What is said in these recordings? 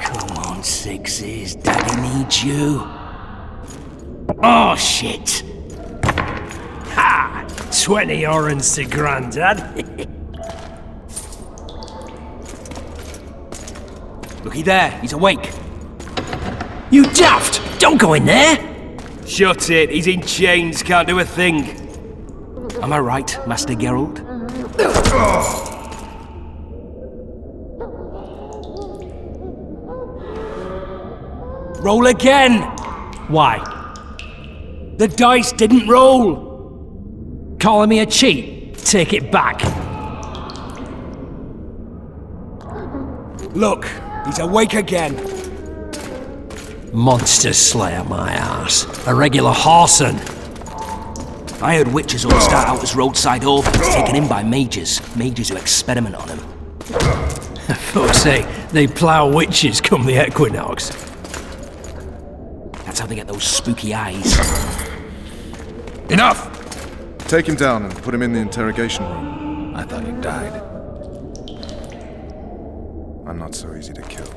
Come on, sixes. Daddy needs you. Oh, shit. Ha! 20 orange to Grandad. Looky there, he's awake. You daft! Don't go in there! Shut it, he's in chains, can't do a thing. Am I right, Master Geralt? Roll again! Why? The dice didn't roll! Calling me a cheat? Take it back. Look, he's awake again. Monster Slayer, my ass. A regular horson. I heard witches all start out as roadside orphans taken in by mages. Mages who experiment on them. Folks say they plough witches come the equinox. That's how they get those spooky eyes. Enough! Take him down and put him in the interrogation room. I thought he died. I'm not so easy to kill.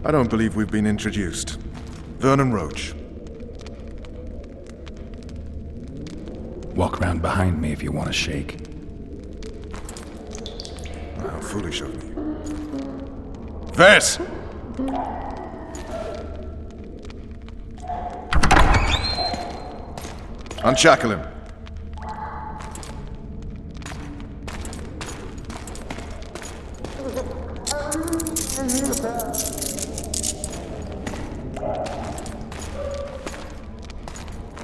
I don't believe we've been introduced. Vernon Roach. Walk around behind me if you want to shake. How foolish of me. Vess! Unshackle him.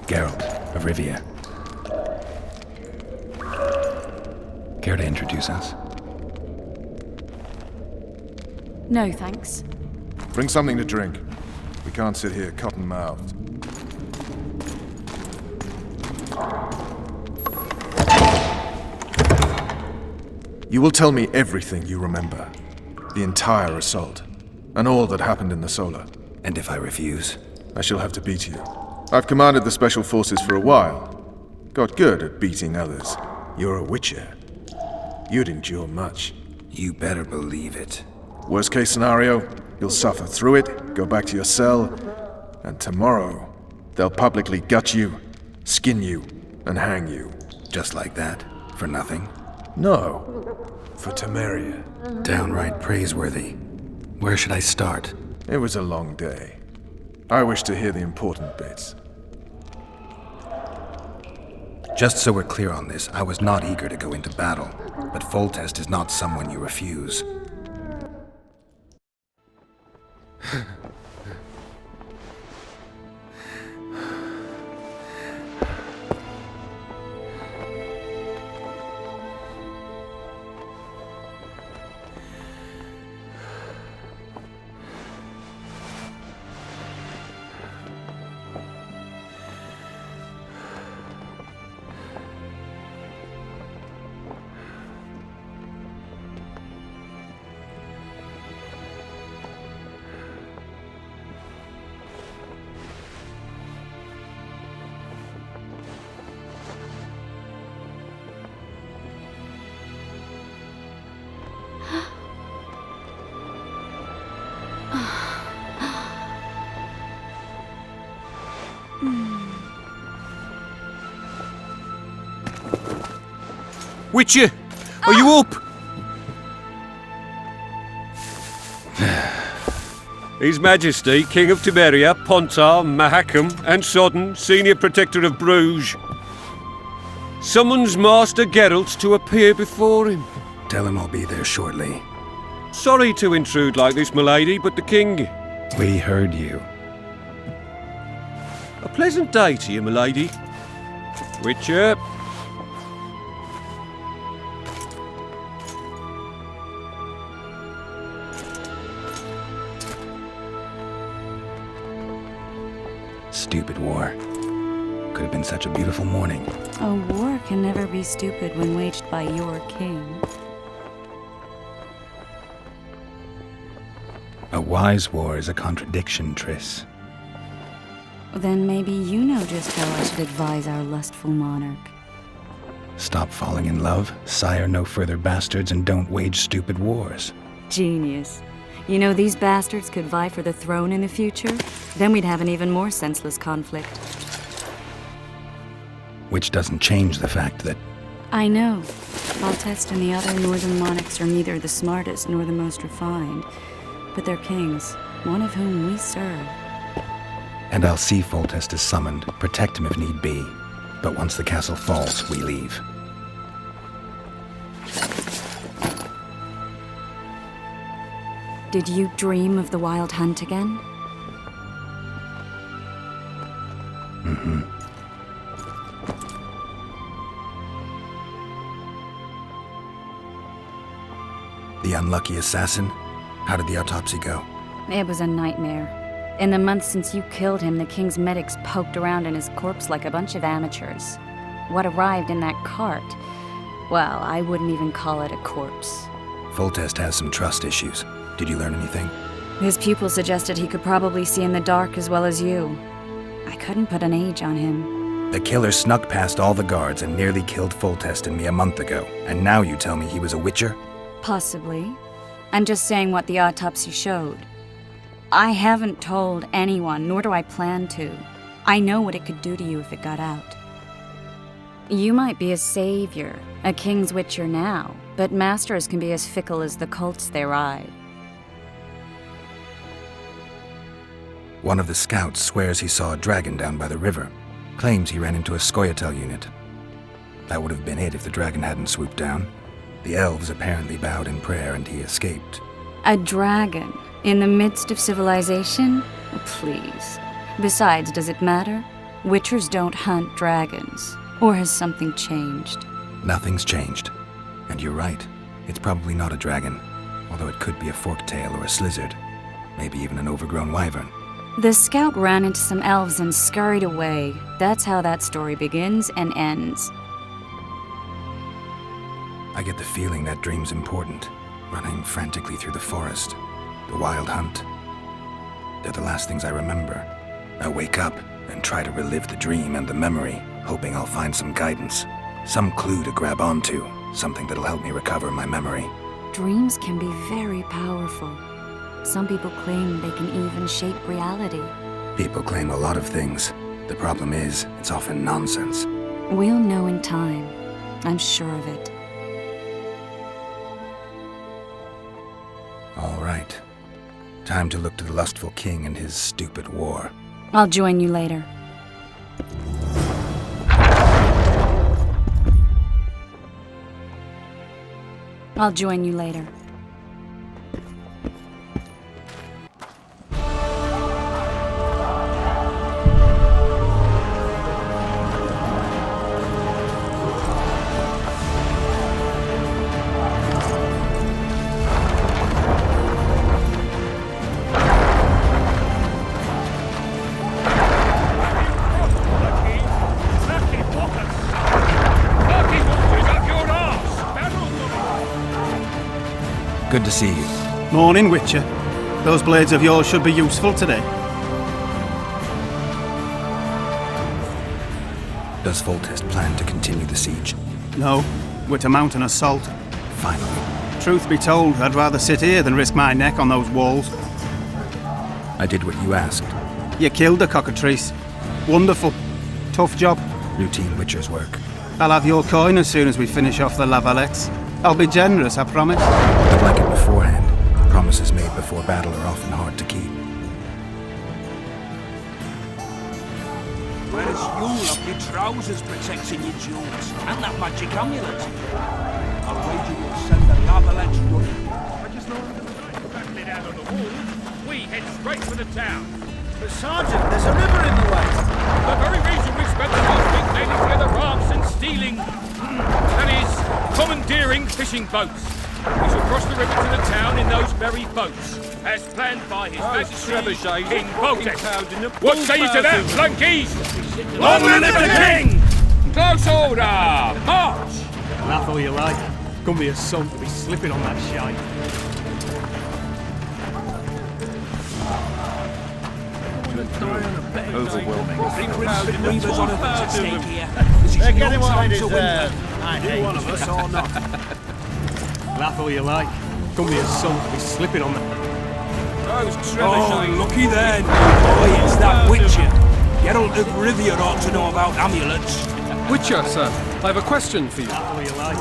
Geralt of Rivia. Care to introduce us? No, thanks. Bring something to drink. We can't sit here cotton-mouthed. You will tell me everything you remember. The entire assault. And all that happened in the Solar. And if I refuse? I shall have to beat you. I've commanded the Special Forces for a while. Got good at beating others. You're a witcher. You'd endure much. You better believe it. Worst case scenario, you'll suffer through it, go back to your cell, and tomorrow, they'll publicly gut you, skin you, and hang you. Just like that? For nothing? No, for Temeria. Downright praiseworthy. Where should I start? It was a long day. I wish to hear the important bits. Just so we're clear on this, I was not eager to go into battle, but Foltest is not someone you refuse. Witcher, are you up? His Majesty, King of Tiberia, Pontar, Mahakam, and Sodden, Senior Protector of Bruges, summons Master Geralt to appear before him. Tell him I'll be there shortly. Sorry to intrude like this, milady, but the king... We heard you. A pleasant day to you, milady. Witcher. Stupid war. Could have been such a beautiful morning. A war can never be stupid when waged by your king. A wise war is a contradiction, Triss. Then maybe you know just how I should advise our lustful monarch. Stop falling in love, sire no further bastards, and don't wage stupid wars. Genius. You know, these bastards could vie for the throne in the future? Then we'd have an even more senseless conflict. Which doesn't change the fact that... I know. Foltest and the other northern monarchs are neither the smartest nor the most refined. But they're kings, one of whom we serve. And I'll see Foltest is summoned, protect him if need be. But once the castle falls, we leave. Did you dream of the wild hunt again? Mm-hmm. The unlucky assassin? How did the autopsy go? It was a nightmare. In the months since you killed him, the king's medics poked around in his corpse like a bunch of amateurs. What arrived in that cart? Well, I wouldn't even call it a corpse. Foltest has some trust issues. Did you learn anything? His pupil suggested he could probably see in the dark as well as you. I couldn't put an age on him. The killer snuck past all the guards and nearly killed Foltest and me a month ago. And now you tell me he was a witcher? Possibly. I'm just saying what the autopsy showed. I haven't told anyone, nor do I plan to. I know what it could do to you if it got out. You might be a savior, a king's witcher now, but masters can be as fickle as the colts they ride. One of the scouts swears he saw a dragon down by the river. Claims he ran into a Scoia'tael unit. That would have been it if the dragon hadn't swooped down. The elves apparently bowed in prayer and he escaped. A dragon? In the midst of civilization? Please. Besides, does it matter? Witchers don't hunt dragons. Or has something changed? Nothing's changed. And you're right. It's probably not a dragon. Although it could be a forktail or a slizzard. Maybe even an overgrown wyvern. The scout ran into some elves and scurried away. That's how that story begins and ends. I get the feeling that dream's important. Running frantically through the forest. The wild hunt. They're the last things I remember. I wake up and try to relive the dream and the memory, hoping I'll find some guidance. Some clue to grab onto. Something that'll help me recover my memory. Dreams can be very powerful. Some people claim they can even shape reality. People claim a lot of things. The problem is, it's often nonsense. We'll know in time. I'm sure of it. All right. Time to look to the lustful king and his stupid war. I'll join you later. I'll join you later. Good to see you. Morning, Witcher. Those blades of yours should be useful today. Does Foltest plan to continue the siege? No, we're to mount an assault. Finally. Truth be told, I'd rather sit here than risk my neck on those walls. I did what you asked. You killed the cockatrice. Wonderful. Tough job. Routine Witcher's work. I'll have your coin as soon as we finish off the lavalettes. I'll be generous, I promise. I'd like it beforehand. Promises made before battle are often hard to keep. Whereas you'll have your trousers protecting your jewels and that magic amulet. I'll wager you'll send the lavalettes running. Battling out of the wall, we head straight for the town. But Sergeant, there's a river in the way. The very reason we spent the last week nailing together rafts and stealing, that is, commandeering fishing boats. We shall cross the river to the town in those very boats, as planned by His Majesty King Boltek. What say you to that, flunkies? Long live the King! Close order, march! Laugh all you like. Couldn't be a son to be slipping on that shite. Overwhelming. Reavers on a stake here. This is They're no getting what time they to win. deserve. I hate One of us or not. Laugh all you like. Couldn't be a son to be slipping on that. Oh, looky then. Boy, it's that Witcher. Geralt of Rivia ought to know about amulets. Witcher, sir. I have a question for you. Laugh all you like.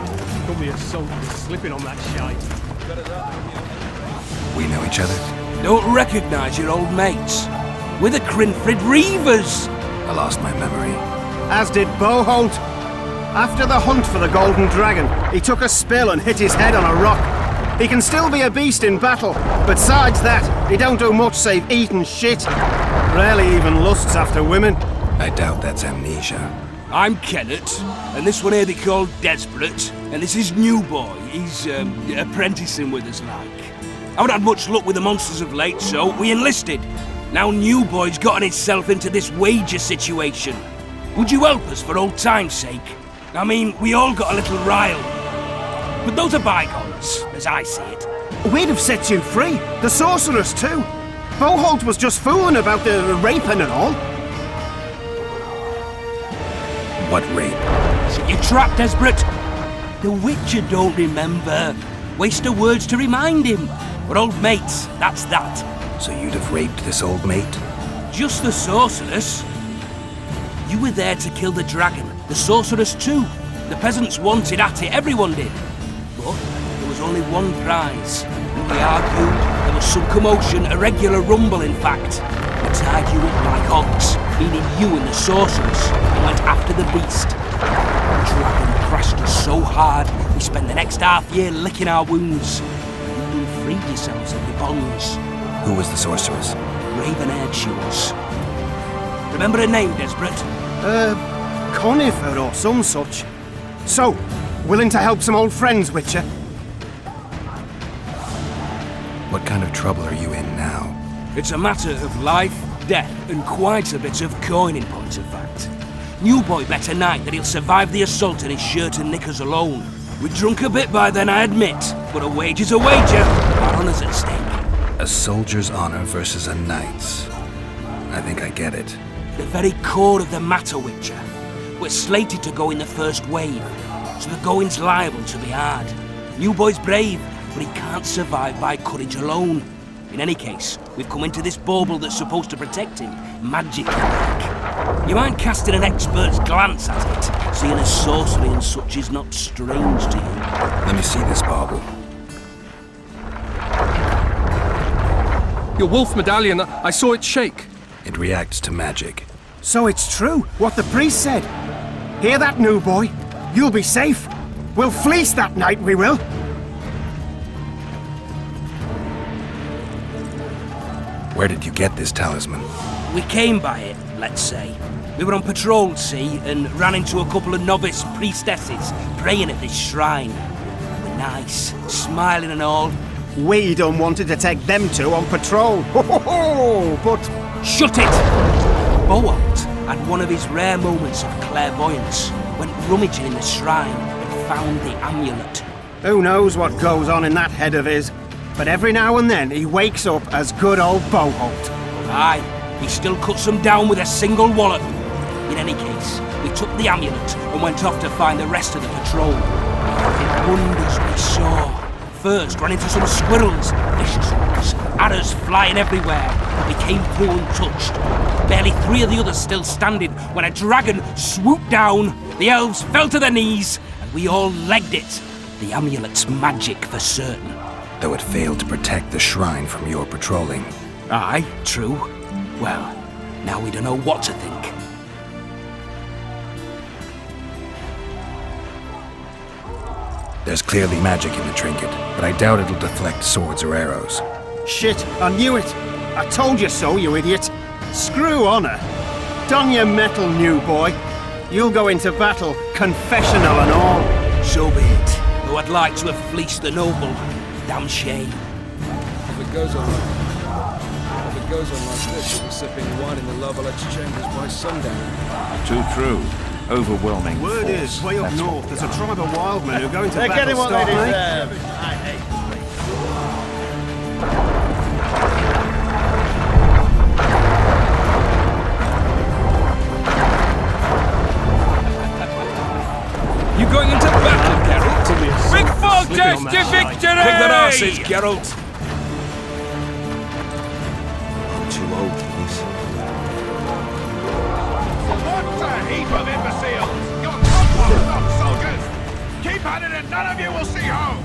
Couldn't be a son to be slipping on that shite. We know each other? Don't recognise your old mates. We're the Crinfrid Reavers. I lost my memory. As did Boholt. After the hunt for the Golden Dragon, he took a spill and hit his head on a rock. He can still be a beast in battle, but besides that, he don't do much save eat and shit. Rarely even lusts after women. I doubt that's amnesia. I'm Kenneth, and this one here they call Desperate, and this is New Boy. He's apprenticing with us like. I haven't had much luck with the monsters of late, so we enlisted. Now New Boy's gotten himself into this wager situation. Would you help us for old time's sake? I mean, we all got a little riled. But those are bygones, as I see it. We'd have set you free. The sorceress too. Boholt was just fooling about the raping and all. What rape? So you trapped, Desperate? The Witcher don't remember. Waste of words to remind him. We're old mates, that's that. So you'd have raped this old mate? Just the sorceress. You were there to kill the dragon, the sorceress too. The peasants wanted at it, everyone did. But there was only one prize. And we argued, there was some commotion, a regular rumble in fact. We tied you up like hogs, meaning you and the sorceress, and went after the beast. The dragon crashed us so hard, we spent the next half year licking our wounds. You freed yourselves of your bonds. Who was the sorceress? Raven-haired she was. Remember her name, Desperate? Conifer or some such. So, willing to help some old friends, Witcher? What kind of trouble are you in now? It's a matter of life, death, and quite a bit of coin in point of fact. New Boy bet tonight that he'll survive the assault in his shirt and knickers alone. We're drunk a bit by then, I admit, but a wager's a wager. Our honour's at stake. A soldier's honor versus a knight's. I think I get it. The very core of the matter, Witcher. We're slated to go in the first wave, so the going's liable to be hard. New Boy's brave, but he can't survive by courage alone. In any case, we've come into this bauble that's supposed to protect him, magically like. You mind casting an expert's glance at it, seeing as sorcery and such is not strange to you? Let me see this bauble. Your wolf medallion, I saw it shake. It reacts to magic. So it's true, what the priest said. Hear that, New Boy? You'll be safe. We'll fleece that night, we will. Where did you get this talisman? We came by it, let's say. We were on patrol, see, and ran into a couple of novice priestesses praying at this shrine. They were nice, smiling and all. We done wanted to take them two on patrol. Ho ho ho! But Shut it! Boholt had one of his rare moments of clairvoyance, went rummaging in the shrine and found the amulet. who knows what goes on in that head of his? But every now and then he wakes up as good old Boholt. Aye, he still cuts them down with a single wallop. In any case, we took the amulet and went off to find the rest of the patrol. The wonders we saw. First ran into some squirrels, vicious ones, arrows flying everywhere, but we came through untouched. barely 3 of the others still standing when a dragon swooped down. The elves fell to their knees, and we all legged it. The amulet's magic for certain. Though it failed to protect the shrine from your patrolling. Aye, true. Well, now we don't know what to think. There's clearly magic in the trinket, but I doubt it'll deflect swords or arrows. Shit, I knew it. I told you so, you idiot. Screw honor. Don your metal, new boy. You'll go into battle, confessional and all. So be it. Though I'd like to have fleeced the noble. Damn shame. If it goes on like this, you'll be sipping wine in the Lovelet's chambers by sundown. Too true. Overwhelming. Word force. is, way up That's north, there's a tribe of wild men who go into They're battle getting what they stark night. deserve. I hate You going into battle, Geralt? Big fall Slipping test on to that side. victory! Kick that asses, Geralt. I'm too old for this. What a heap of imbeciles! You're compost, not soldiers! Keep at it and none of you will see home!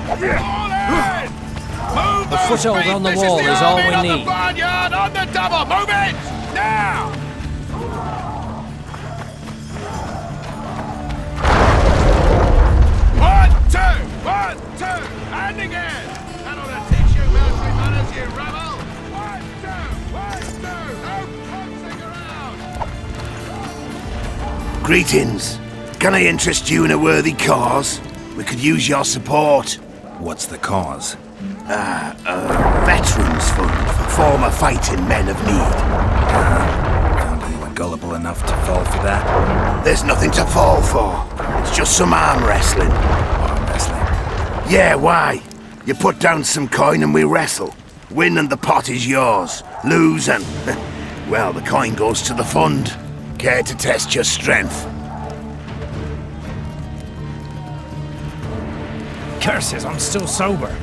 All in! Move A those foothold feet. on the This wall the is all army we on need. The barnyard on the double! Move it! Now! One, two, and again! That ought to teach you military manners, you rebel! One, two, no punching around! Greetings. Can I interest you in a worthy cause? We could use your support. What's the cause? Veterans Fund for former fighting men of need. Found anyone gullible enough to fall for that? There's nothing to fall for. It's just some arm wrestling. Arm wrestling? Yeah, why? You put down some coin and we wrestle. Win and the pot is yours. Lose and... well, the coin goes to the fund. Care to test your strength? Curses, I'm still sober.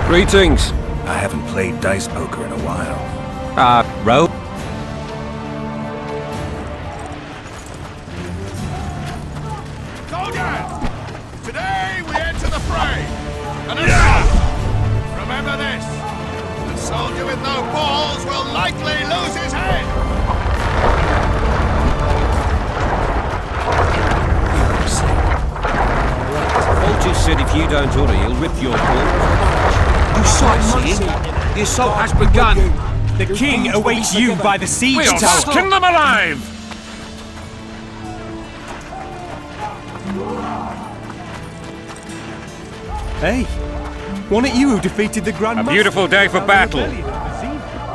Greetings. I haven't played dice poker in a while. Row? Soldiers! Today we enter the fray! And remember this! The soldier with no balls will likely lose his head! Vulture said if you don't order, he'll rip your balls. You sightseeing? The assault has begun. The king awaits you by the siege We'll tower. skin them alive! Hey, wasn't it you who defeated the Grand A Master? beautiful day for battle.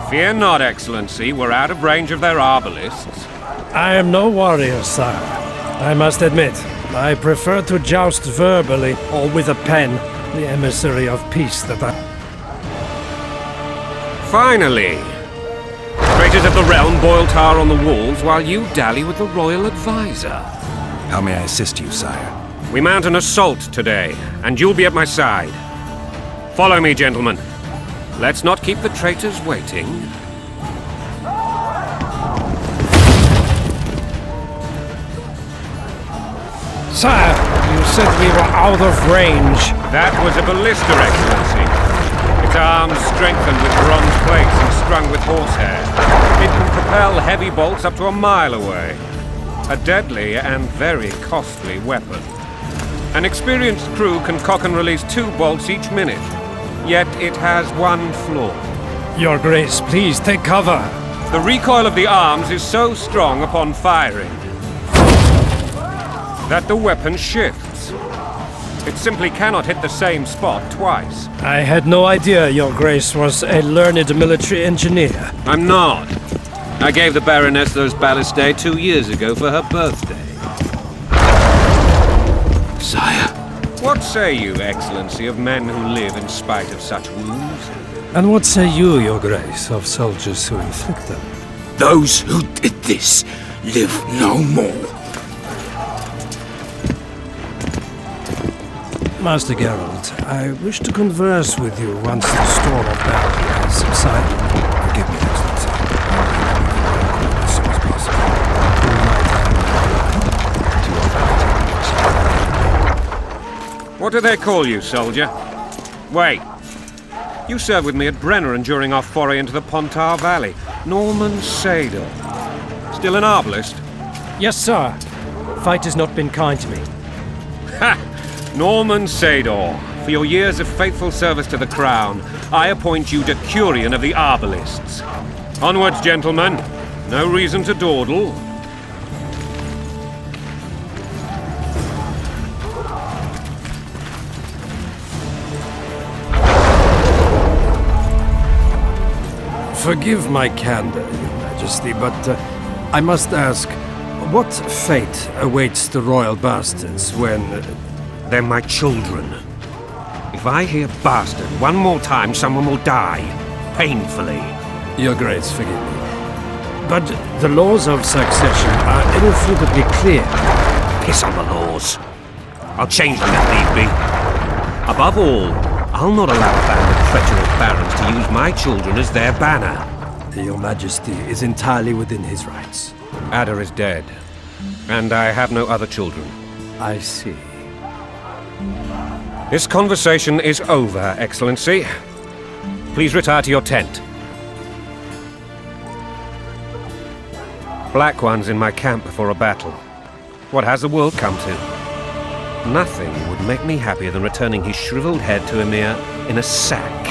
Fear not, Excellency. We're out of range of their arbalists. I am no warrior, sire. I must admit, I prefer to joust verbally or with a pen, the emissary of peace that I... Finally! Traitors of the realm boil tar on the walls while you dally with the royal advisor. How may I assist you, sire? We mount an assault today, and you'll be at my side. Follow me, gentlemen. Let's not keep the traitors waiting. Sire, you said we were out of range. That was a ballista, Excellency. Its arms strengthened with bronze plates and strung with horsehair. It can propel heavy bolts up to a mile away. A deadly and very costly weapon. An experienced crew can cock and release 2 bolts each minute. Yet it has one flaw. Your Grace, please take cover. The recoil of the arms is so strong upon firing that the weapon shifts. It simply cannot hit the same spot twice. I had no idea Your Grace was a learned military engineer. I'm not. I gave the Baroness those ballistae 2 years ago for her birthday. Sire, What say you, Excellency, of men who live in spite of such wounds? And what say you, Your Grace, of soldiers who inflict them? Those who did this live no more. Master Geralt, I wish to converse with you once the storm of battle has subsided. Forgive me, Excellency. As soon as possible. What do they call you, soldier? Wait. You served with me at Brenner and during our foray into the Pontar Valley. Norman Sador. Still an arbalist? Yes, sir. Fight has not been kind to me. Ha! Norman Sador. For your years of faithful service to the Crown, I appoint you Decurion of the Arbalists. Onwards, gentlemen. No reason to dawdle. Forgive my candor, Your Majesty, but I must ask, what fate awaits the royal bastards when... They're my children. If I hear bastard one more time, someone will die. Painfully. Your Grace, forgive me. But the laws of succession are irrefutably clear. Piss on the laws. I'll change them if need be. Above all, I'll not allow a band of treacherous barons to use my children as their banner. Your Majesty is entirely within his rights. Ada is dead, and I have no other children. I see. This conversation is over, Excellency. Please retire to your tent. Black ones in my camp before a battle. What has the world come to? Nothing would make me happier than returning his shriveled head to Emir in a sack.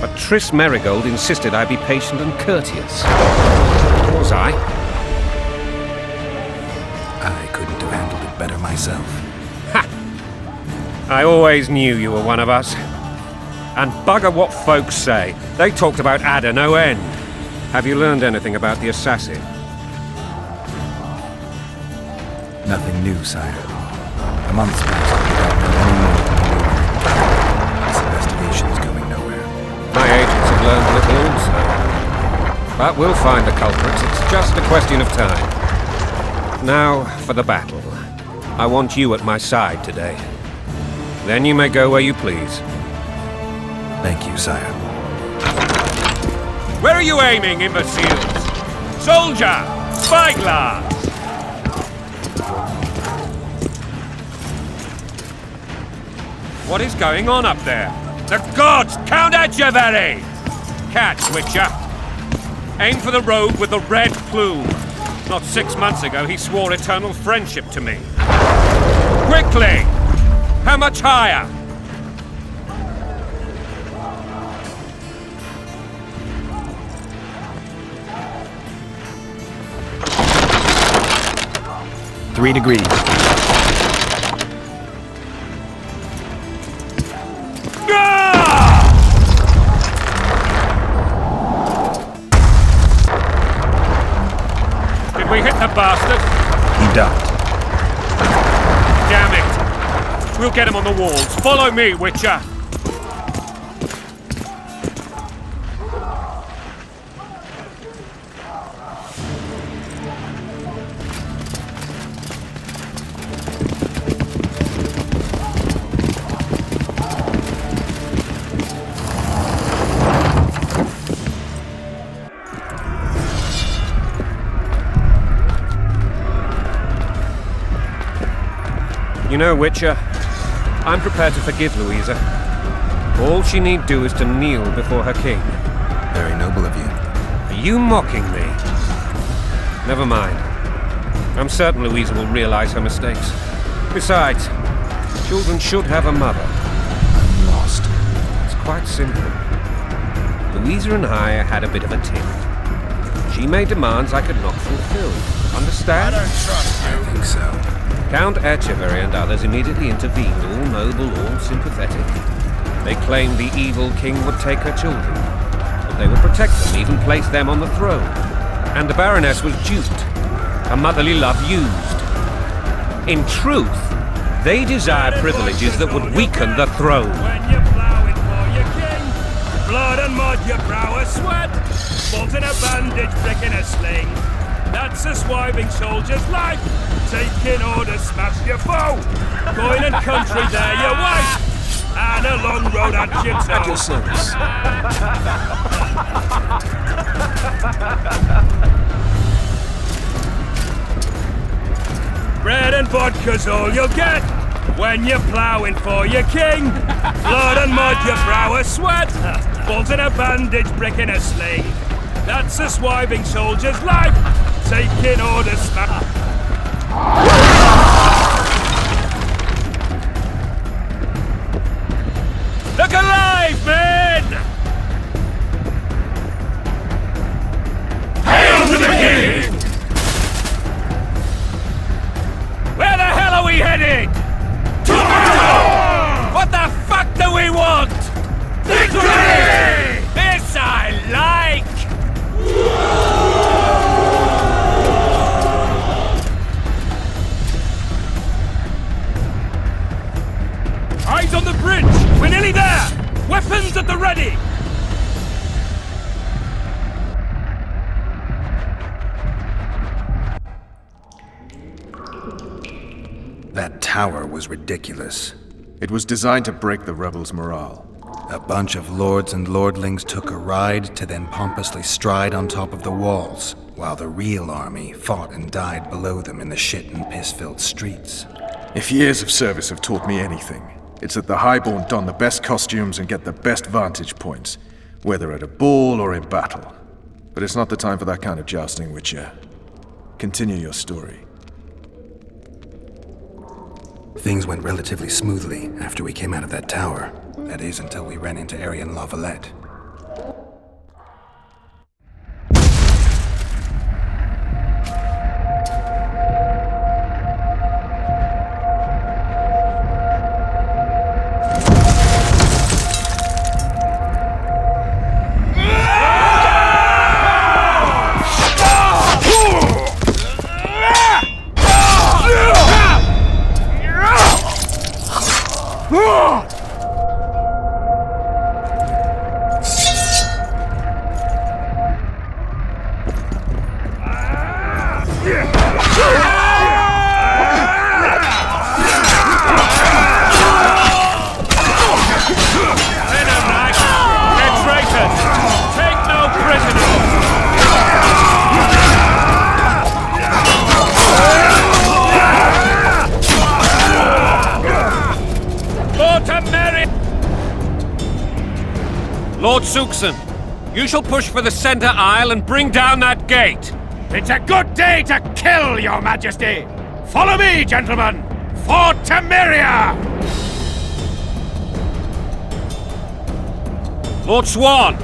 But Triss Merigold insisted I be patient and courteous. Was I? I couldn't have handled it better myself. Ha! I always knew you were one of us. And bugger what folks say. They talked about Ada no end. Have you learned anything about the assassin? Nothing new, sire. A month's passed, we don't know any more than we knew. This investigation's going nowhere. My agents have learned little also. But we'll find the culprits. It's just a question of time. Now, for the battle. I want you at my side today. Then you may go where you please. Thank you, sire. Where are you aiming, imbeciles? Soldier! Spyglass! What is going on up there? The gods! Count Etcheverry! Catch, Witcher! Aim for the rogue with the red plume. Not 6 months ago, he swore eternal friendship to me. Quickly! How much higher? Three degrees. Did we hit the bastard? He ducked. Damn it! We'll get him on the walls. Follow me, Witcher! You know, Witcher, I'm prepared to forgive Louisa. All she need do is to kneel before her king. Very noble of you. Are you mocking me? Never mind. I'm certain Louisa will realize her mistakes. Besides, children should have a mother. I'm lost. It's quite simple. Louisa and I had a bit of a tiff. She made demands I could not fulfill. Understand? I don't trust you. I think so. Count Etcheverry and others immediately intervened, all noble, all sympathetic. They claimed the evil king would take her children, but they would protect them, even place them on the throne. And the Baroness was duped, her motherly love used. In truth, They desire privileges that would weaken the throne. When you're plowing for your king, blood and mud, your brow a sweat, bolt in a bandage, brick in a sling. That's a swiving soldier's life. Taking orders, smash your foe. Coin and country, there your wife. And a long road at your toe. At your service. Bread and vodka's all you'll get when you're plowing for your king. Blood and mud, your brow a sweat. Bolt in a bandage, brick in a sling. That's a swiving soldier's life. Taking orders, smash. Look alive, men! Hail to the king! Where the hell are we headed? To battle! What the fuck do we want? Victory! This I like! Eyes on the bridge! We're nearly there! Weapons at the ready! That tower was ridiculous. It was designed to break the rebels' morale. A bunch of lords and lordlings took a ride to then pompously stride on top of the walls, while the real army fought and died below them in the shit and piss-filled streets. If years of service have taught me anything, it's that the highborn don the best costumes and get the best vantage points, whether at a ball or in battle. But it's not the time for that kind of jousting, Witcher. Continue your story. Things went relatively smoothly after we came out of that tower. That is, until we ran into Aryan Lavalette. Lord Suxon, you shall push for the center aisle and bring down that gate. It's a good day to kill, your majesty! Follow me, gentlemen! For Temeria! Lord Swan,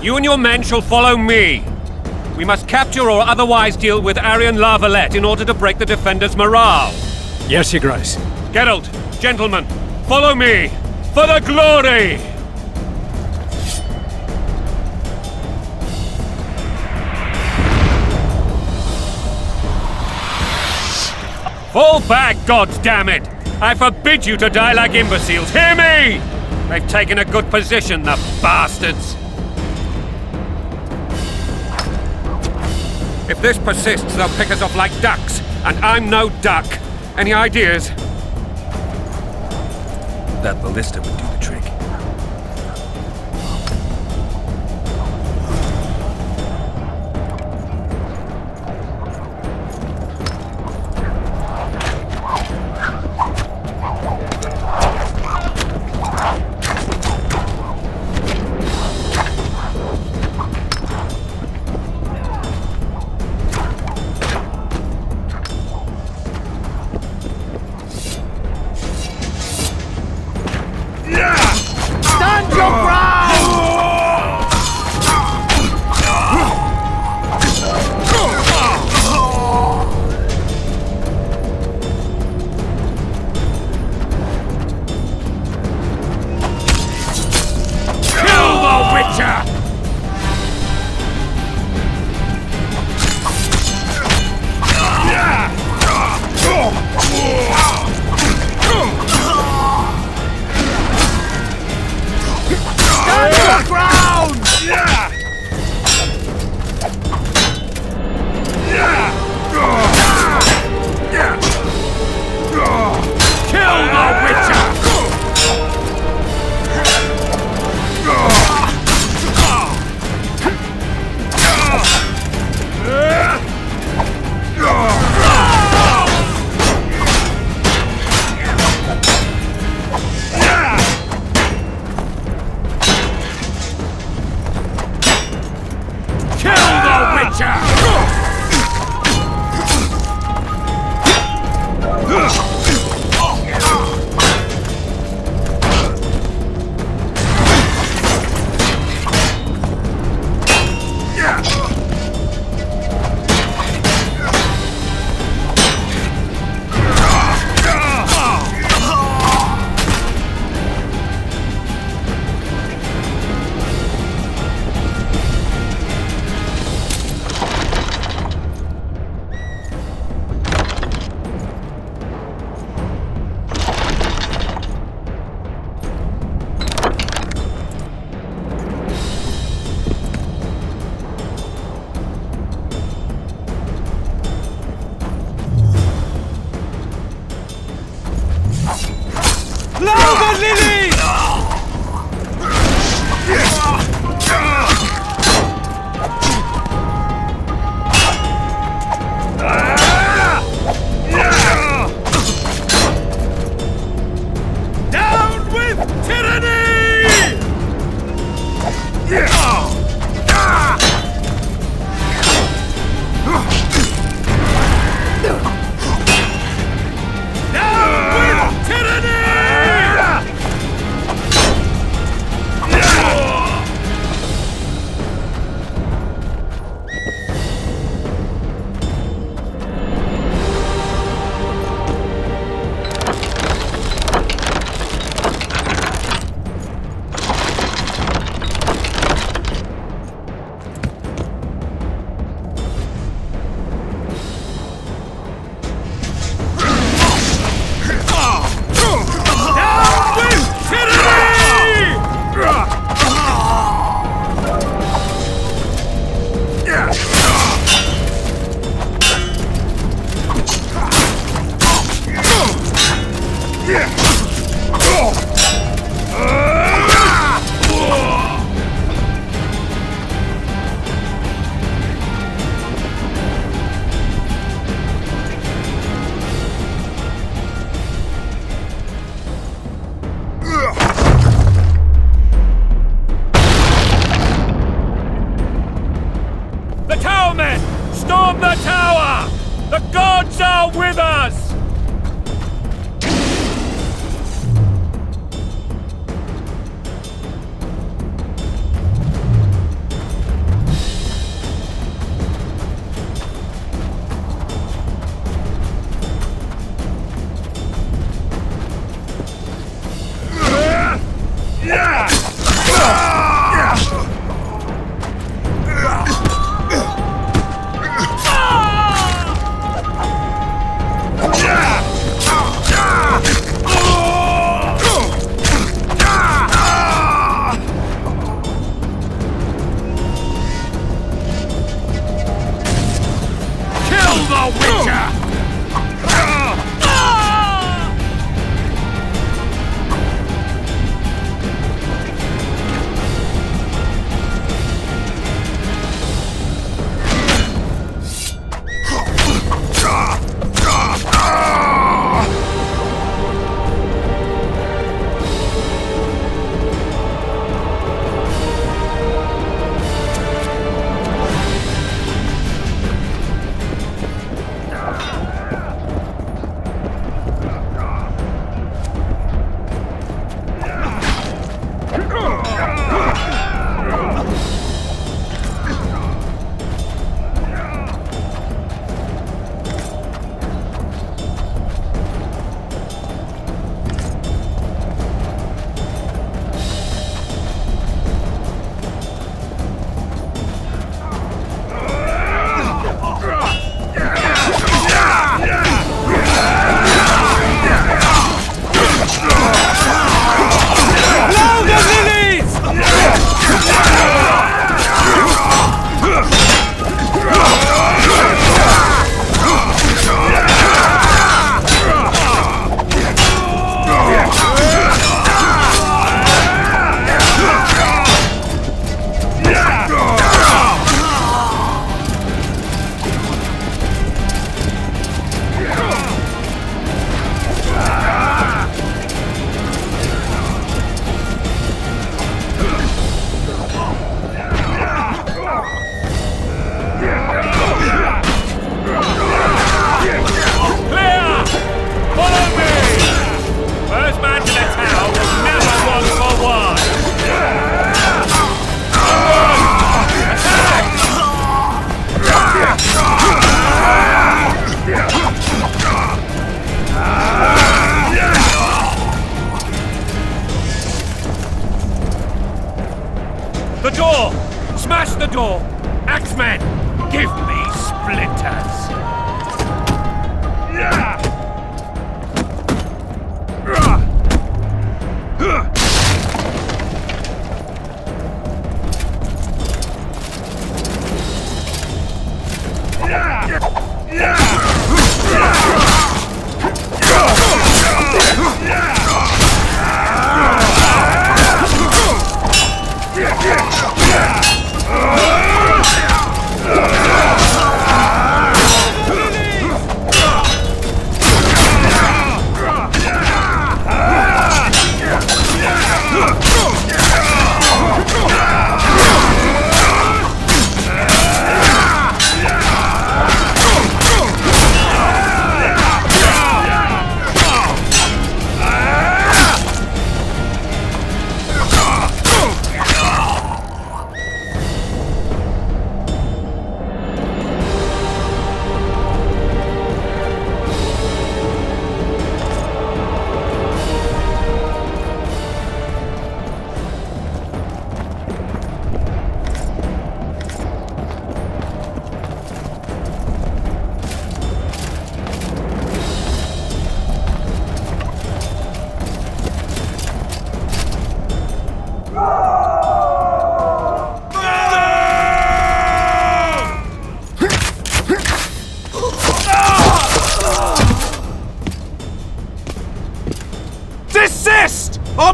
you and your men shall follow me. We must capture or otherwise deal with Aryan Lavalette in order to break the defenders' morale. Yes, Your Grace. Geralt, gentlemen, follow me! For the glory! Fall back, goddammit! I forbid you to die like imbeciles. Hear me! They've taken a good position, the bastards! If this persists, they'll pick us off like ducks, and I'm no duck. Any ideas? That ballista would do the trick.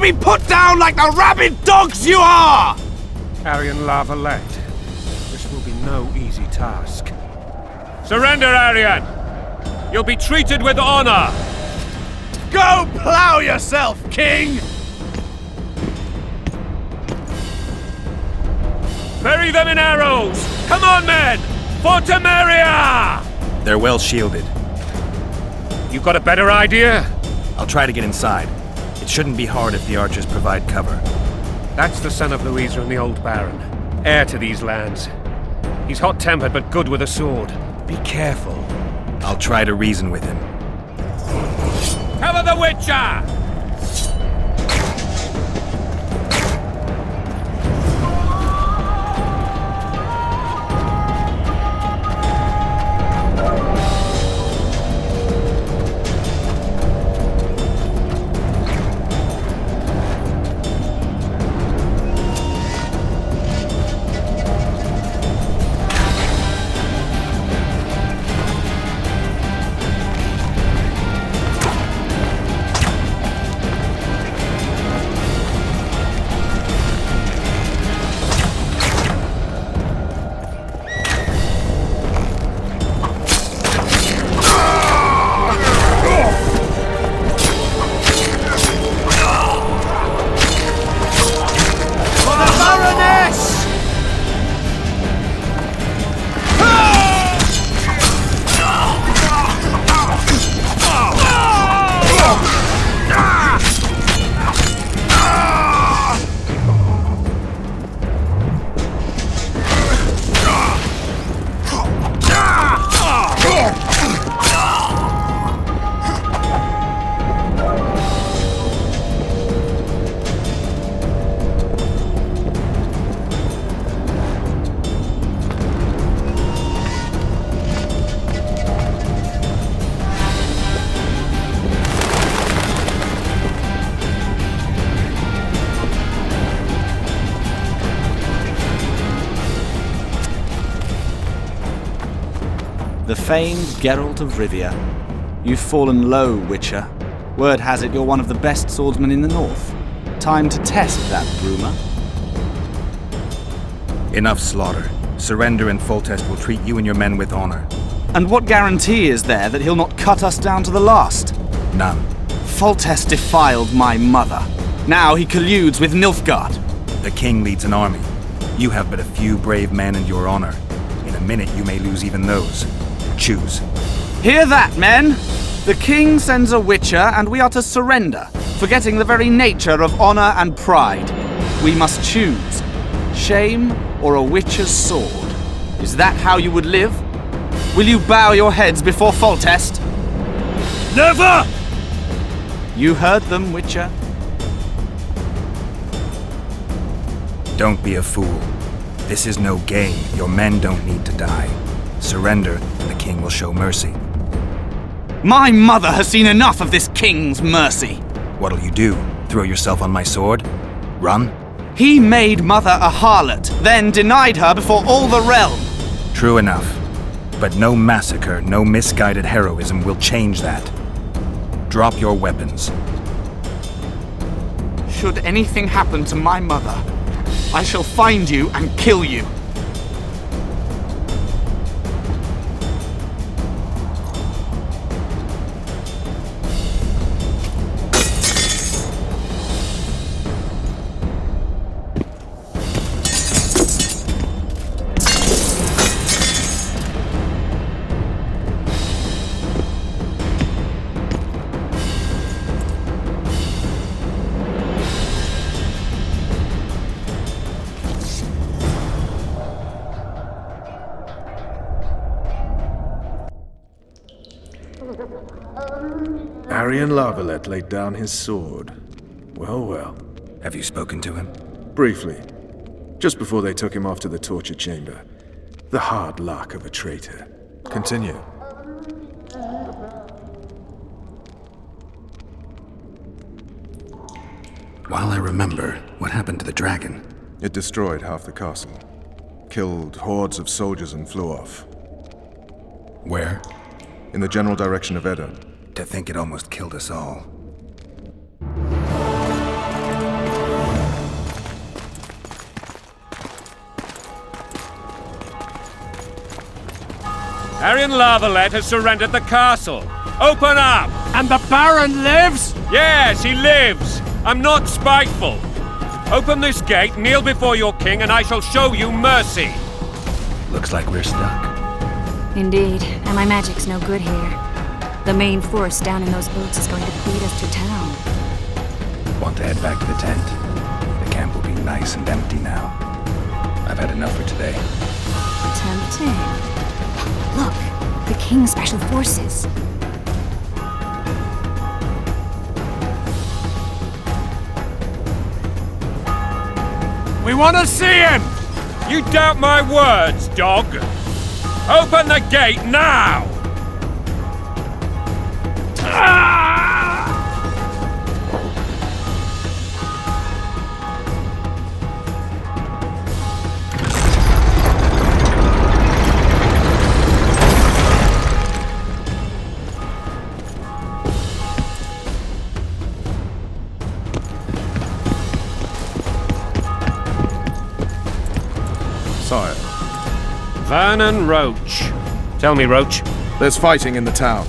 be put down like the rabid dogs you are! Aryan Larvalet, this will be no easy task. Surrender, Aryan! You'll be treated with honor! Go plow yourself, King! Bury them in arrows! Come on, men! For Temeria! They're well shielded. You got a better idea? I'll try to get inside. It shouldn't be hard if the archers provide cover. That's the son of Louisa and the old Baron, heir to these lands. He's hot-tempered but good with a sword. Be careful. I'll try to reason with him. Cover the Witcher! The famed Geralt of Rivia. You've fallen low, Witcher. Word has it you're one of the best swordsmen in the north. Time to test that rumor. Enough slaughter. Surrender and Foltest will treat you and your men with honor. And what guarantee is there that he'll not cut us down to the last? None. Foltest defiled my mother. Now he colludes with Nilfgaard. The king leads an army. You have but a few brave men and your honor. In a minute you may lose even those. Choose. Hear that, men? The king sends a witcher and we are to surrender, forgetting the very nature of honor and pride. We must choose. Shame or a witcher's sword. Is that how you would live? Will you bow your heads before Foltest? Never! You heard them, Witcher. Don't be a fool. This is no game. Your men don't need to die. Surrender, and the king will show mercy. My mother has seen enough of this king's mercy. What'll you do? Throw yourself on my sword? Run? He made mother a harlot, then denied her before all the realm. True enough. But no massacre, no misguided heroism will change that. Drop your weapons. Should anything happen to my mother, I shall find you and kill you. Aryan Larvalet laid down his sword. Well, well. Have you spoken to him? Briefly. Just before they took him off to the torture chamber. The hard luck of a traitor. Continue. While I remember, what happened to the dragon? It destroyed half the castle. Killed hordes of soldiers and flew off. Where? In the general direction of Edom. To think it almost killed us all. Arian Larvalet has surrendered the castle. Open up! And the Baron lives? Yes, he lives. I'm not spiteful. Open this gate, kneel before your king, and I shall show you mercy. Looks like we're stuck. Indeed, and my magic's no good here. The main force down in those boats is going to lead us to town. Want to head back to the tent? The camp will be nice and empty now. I've had enough for today. Tempting. Look, the King's Special Forces. We want to see him! You doubt my words, dog? Open the gate now! Sire. Vernon Roach. Tell me, Roach. There's fighting in the town.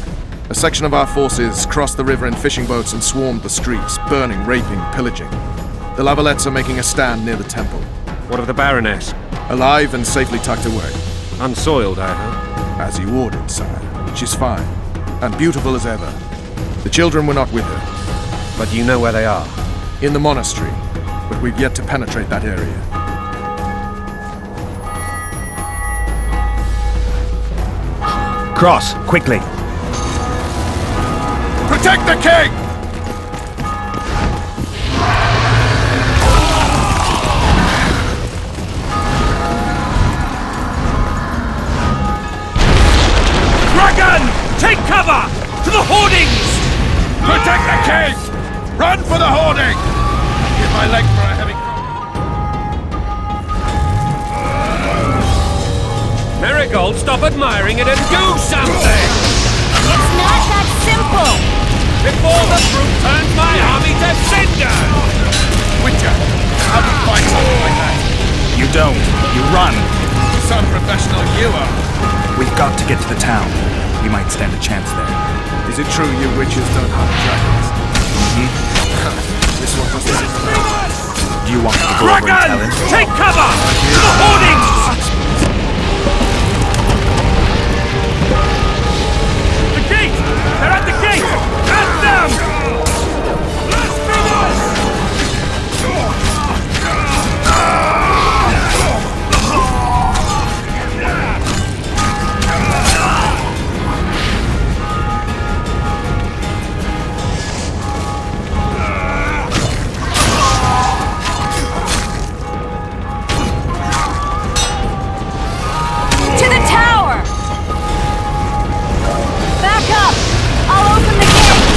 A section of our forces crossed the river in fishing boats and swarmed the streets, burning, raping, pillaging. The Lavalets are making a stand near the temple. What of the Baroness? Alive and safely tucked away. Unsoiled, I hope. As you ordered, sire. She's fine, and beautiful as ever. The children were not with her. But you know where they are? In the monastery, but we've yet to penetrate that area. Cross, quickly! Protect the king! Dragon! Take cover! To the hoardings! Protect the king! Run for the hoarding! Give my leg for a heavy... Marigold, stop admiring it and do something! It's not that simple! Before the brute turns my army to cinder! Witcher, how do you fight something like that? You don't. You run. Some professional you are. We've got to get to the town. We might stand a chance there. Is it true you witches don't hunt dragons? This one was the... Do you want me to go over and tell him? Take cover! To the hoardings! The gate! They're at the gate! At them! Let's finish! To the tower! Back up! I'll open the gate!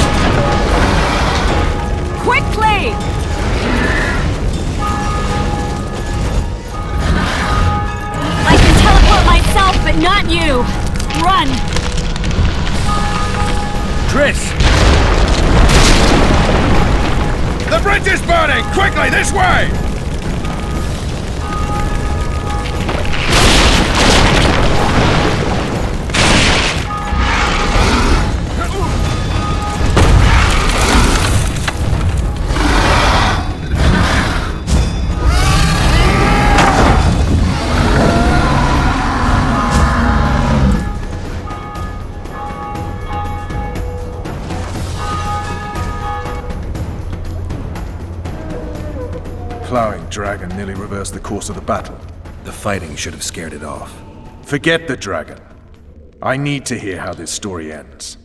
Quickly! I can teleport myself, but not you! Run! Triss! The bridge is burning! Quickly, this way! Plowing dragon nearly reversed the course of the battle. The fighting should have scared it off. Forget the dragon. I need to hear how this story ends.